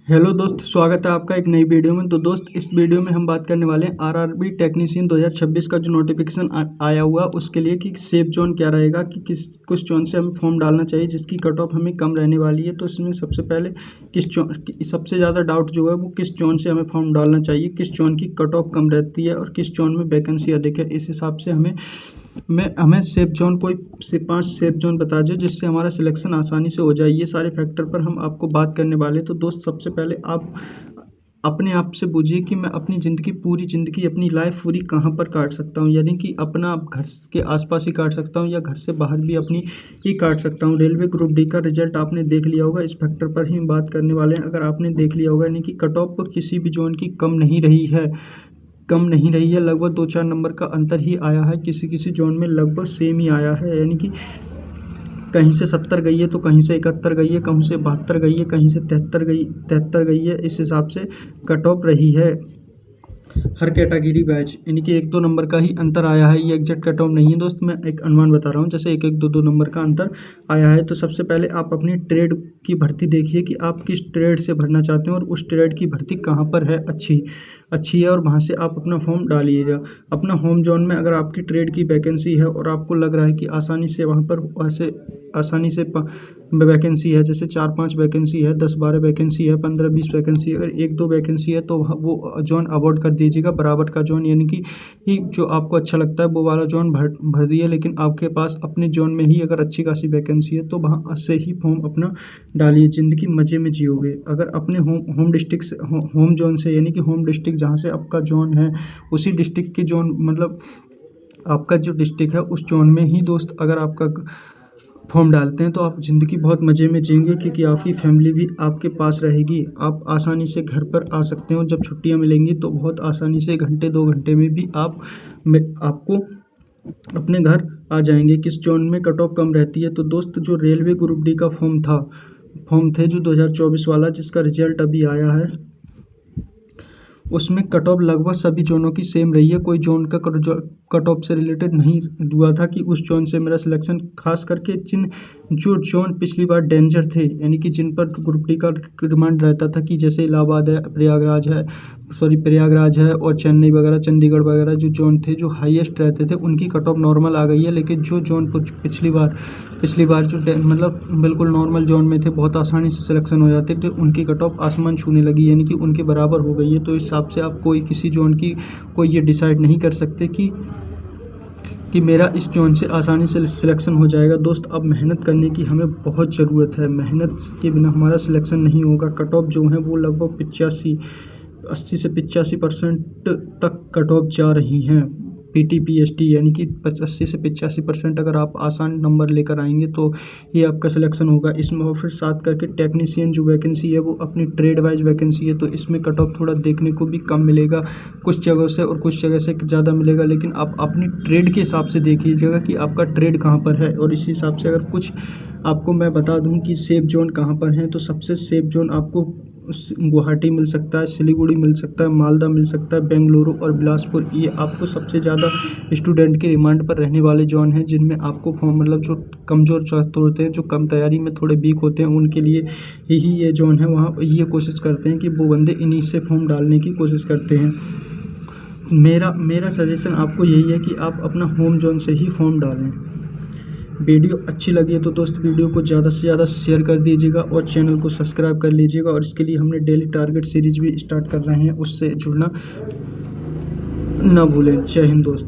Hello दोस्त, स्वागत है आपका एक नई वीडियो में। तो दोस्त, इस वीडियो में हम बात करने वाले हैं आरआरबी टेक्नीशियन 2026 का जो नोटिफिकेशन आया हुआ उसके लिए कि सेफ जोन क्या रहेगा, कि कुछ जोन से हमें फॉर्म डालना चाहिए जिसकी कट ऑफ हमें कम रहने वाली है। तो इसमें सबसे पहले किस जोन, सबसे ज़्यादा डाउट जो है वो किस जोन से हमें फॉर्म डालना चाहिए, किस जोन की कट ऑफ कम रहती है और किस जोन में वैकेंसी अधिक है। इस हिसाब से हमें सेफ जोन कोई से 5 सेफ जोन बता दो जिससे हमारा सिलेक्शन आसानी से हो जाए। ये सारे फैक्टर पर हम आपको बात करने वाले हैं। तो दोस्त, सबसे पहले आप अपने आप से पूछिए कि मैं अपनी ज़िंदगी, पूरी ज़िंदगी, अपनी लाइफ पूरी कहाँ पर काट सकता हूँ, यानी कि अपना घर के आसपास ही काट सकता हूँ या घर से बाहर भी अपनी ही काट सकता हूँ। रेलवे ग्रुप डी का रिजल्ट आपने देख लिया होगा, इस फैक्टर पर ही हम बात करने वाले हैं। अगर आपने देख लिया होगा, यानी कि कट ऑफ किसी भी जोन की कम नहीं रही है, लगभग 2-4 नंबर का अंतर ही आया है। किसी किसी जोन में लगभग सेम ही आया है, यानी कि कहीं से 70 गई है तो कहीं से 71 गई है, कहीं से 72 गई है, कहीं से 73 गई है। इस हिसाब से कट ऑफ रही है हर कैटेगरी बैच, यानी कि 1-2 नंबर का ही अंतर आया है। ये एग्जैक्ट कट ऑफ नहीं है दोस्त, मैं एक अनुमान बता रहा हूँ, जैसे 1-1, 2-2 नंबर का अंतर आया है। तो सबसे पहले आप अपनी ट्रेड की भर्ती देखिए कि आप किस ट्रेड से भरना चाहते हैं और उस ट्रेड की भर्ती कहाँ पर है, अच्छी है, और वहाँ से आप अपना फॉर्म डालिएगा। अपना होम जोन में अगर आपकी ट्रेड की वैकेंसी है और आपको लग रहा है कि आसानी से वहाँ पर आसानी से वैकेंसी है, जैसे 4-5 वैकेंसी है, 10-12 वैकेंसी है, 15-20 वैकेंसी है, अगर 1-2 वैकेंसी है तो वो जोन अवॉइड कर दीजिएगा। बराबर का जोन, यानी कि जो आपको अच्छा लगता है वो वाला जोन भर दिए, लेकिन आपके पास अपने जोन में ही अगर अच्छी खासी वैकेंसी है तो वहाँ से ही फॉर्म अपना डालिए। ज़िंदगी मज़े में जियोगे। अगर अपने होम डिस्ट्रिक्ट से, होम जोन से, यानी कि होम डिस्ट्रिक्ट जहाँ से आपका जोन है उसी डिस्ट्रिक्ट के जोन, मतलब आपका जो डिस्ट्रिक्ट है उस जोन में ही दोस्त अगर आपका फॉर्म डालते हैं तो आप ज़िंदगी बहुत मज़े में जिएंगे, क्योंकि आपकी फैमिली भी आपके पास रहेगी। आप आसानी से घर पर आ सकते हो, जब छुट्टियां मिलेंगी तो बहुत आसानी से घंटे 2 घंटे में भी आपको अपने घर आ जाएंगे। किस जोन में कट ऑफ कम रहती है? तो दोस्त, जो रेलवे ग्रुप डी का फॉर्म थे जो 2024 वाला, जिसका रिजल्ट अभी आया है, उसमें कट ऑफ लगभग सभी जोनों की सेम रही है। कोई जोन का कट ऑफ से रिलेटेड नहीं हुआ था कि उस जोन से मेरा सिलेक्शन, खास करके जो जोन पिछली बार डेंजर थे, यानी कि जिन पर ग्रुप डी का डिमांड रहता था, कि जैसे इलाहाबाद है, प्रयागराज है और चेन्नई वगैरह, चंडीगढ़ वगैरह, जो जोन थे जो हाईएस्ट रहते थे उनकी कट ऑफ नॉर्मल आ गई है। लेकिन जो जोन पिछली बार जो मतलब बिल्कुल नॉर्मल जोन में थे, बहुत आसानी से सिलेक्शन हो जाते थे, उनकी कट ऑफ आसमान छूने लगी, यानी कि उनके बराबर हो गई है। तो इस हिसाब से आप किसी जोन की कोई ये डिसाइड नहीं कर सकते कि मेरा इस जोन से आसानी से सिलेक्शन हो जाएगा। दोस्त, अब मेहनत करने की हमें बहुत ज़रूरत है, मेहनत के बिना हमारा सिलेक्शन नहीं होगा। कट ऑफ जो है वो लगभग 80 से 85% तक कट ऑफ जा रही हैं, PTPST, यानी कि 80 से 85% अगर आप आसान नंबर लेकर आएंगे तो ये आपका सिलेक्शन होगा। इसमें और फिर साथ करके टेक्नीशियन जो वैकेंसी है वो अपनी ट्रेड वाइज वैकेंसी है, तो इसमें कट ऑफ थोड़ा देखने को भी कम मिलेगा कुछ जगह से, और कुछ जगह से ज़्यादा मिलेगा। लेकिन आप अपनी ट्रेड के हिसाब से देखिएगा कि आपका ट्रेड कहाँ पर है, और इसी हिसाब से अगर कुछ आपको मैं बता दूं कि सेफ जोन कहाँ पर है, तो सबसे सेफ जोन आपको गुवाहाटी मिल सकता है, सिलीगुड़ी मिल सकता है, मालदा मिल सकता है, बेंगलुरु और बिलासपुर। ये आपको सबसे ज़्यादा स्टूडेंट के रिमांड पर रहने वाले जोन हैं, जिनमें आपको फॉर्म, मतलब जो कमज़ोर छात्र होते हैं, जो कम तैयारी में थोड़े वीक होते हैं, उनके लिए यही ये जोन है। वहाँ ये कोशिश करते हैं कि वो बंदे इन्हीं से फॉर्म डालने की कोशिश करते हैं। मेरा सजेशन आपको यही है कि आप अपना होम जोन से ही फॉर्म डालें। वीडियो अच्छी लगी है तो दोस्त, वीडियो को ज़्यादा से ज़्यादा शेयर कर दीजिएगा और चैनल को सब्सक्राइब कर लीजिएगा। और इसके लिए हमने डेली टारगेट सीरीज भी स्टार्ट कर रहे हैं, उससे जुड़ना ना भूलें। जय हिंद दोस्त।